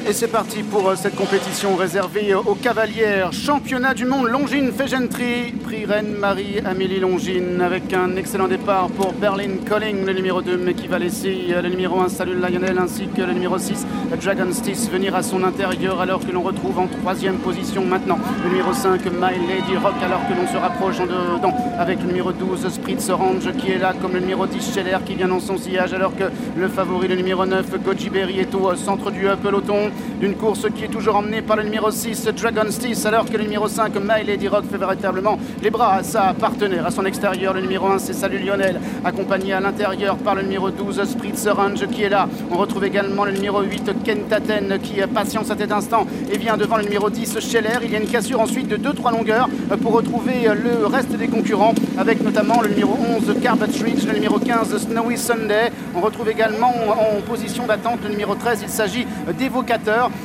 Et c'est parti pour cette compétition réservée aux cavalières. Championnat du monde Longines Fégentry, prix Reine Marie-Amélie Longines, avec un excellent départ pour Berlin Colling, le numéro 2, mais qui va laisser le numéro 1 Salut Lionel ainsi que le numéro 6 Dragon Stiss venir à son intérieur, alors que l'on retrouve en troisième position maintenant le numéro 5 My Lady Rock, alors que l'on se rapproche en dedans avec le numéro 12 Spritz Orange qui est là, comme le numéro 10 Scheller qui vient dans son sillage, alors que le favori, le numéro 9 Goji Berry, est au centre du peloton d'une course qui est toujours emmenée par le numéro 6 Dragon Stiss, alors que le numéro 5 My Lady Rock fait véritablement les bras à sa partenaire. À son extérieur, le numéro 1 c'est Salut Lionel, accompagné à l'intérieur par le numéro 12 Spritz Orange qui est là. On retrouve également le numéro 8 Kentaten qui patience à cet instant et vient devant le numéro 10 Scheller. Il y a une cassure ensuite de 2-3 longueurs pour retrouver le reste des concurrents, avec notamment le numéro 11 Carbatridge, le numéro 15 Snowy Sunday. On retrouve également en position d'attente le numéro 13, il s'agit d'Évocateur,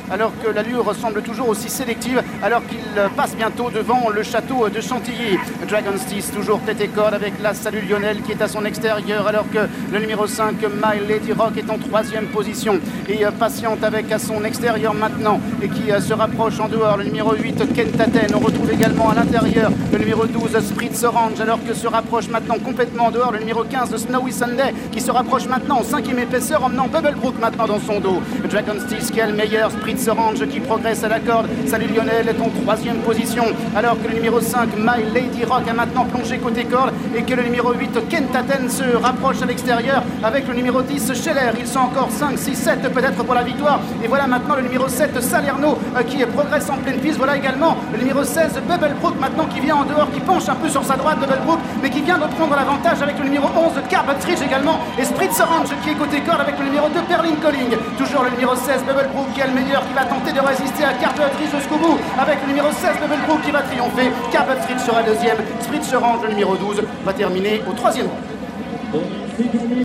alors que l'allure ressemble toujours aussi sélective, alors qu'il passe bientôt devant le château de Chantilly. Dragon Stiss toujours tête et corde avec la Salut Lionel qui est à son extérieur, alors que le numéro 5 My Lady Rock est en troisième position et patiente avec à son extérieur maintenant, et qui se rapproche en dehors le numéro 8 Kentaten. On retrouve également à l'intérieur le numéro 12 Spritz Orange, alors que se rapproche maintenant complètement en dehors le numéro 15 Snowy Sunday, qui se rapproche maintenant en cinquième épaisseur, emmenant Bubblebrook maintenant dans son dos. Dragon Stiss qui est le meilleur, Spritz Orange qui progresse à la corde. Salut Lionel est en troisième position, alors que le numéro 5 My Lady Rock a maintenant plongé côté corde, et que le numéro 8 Kentaten se rapproche à l'extérieur avec le numéro 10 Scheller. Ils sont encore 5, 6, 7 peut-être pour la victoire, et voilà maintenant le numéro 7 Salerno qui progresse en pleine piste. Voilà également le numéro 16 Bubblebrook maintenant qui vient en dehors, qui penche un peu sur sa droite, Bubblebrook, mais qui vient de prendre l'avantage avec le numéro 11 Carbatridge également, et Spritz Orange qui est côté corde avec le numéro 2 Berlin Colling. Toujours le numéro 16 Bubblebrook qui est le meilleur, qui va tenter de résister à Carbatridge jusqu'au bout, avec le numéro 16 Bubblebrook qui va triompher. Carbatridge sera deuxième, Spritz Orange le numéro 12 va terminer au troisième rang.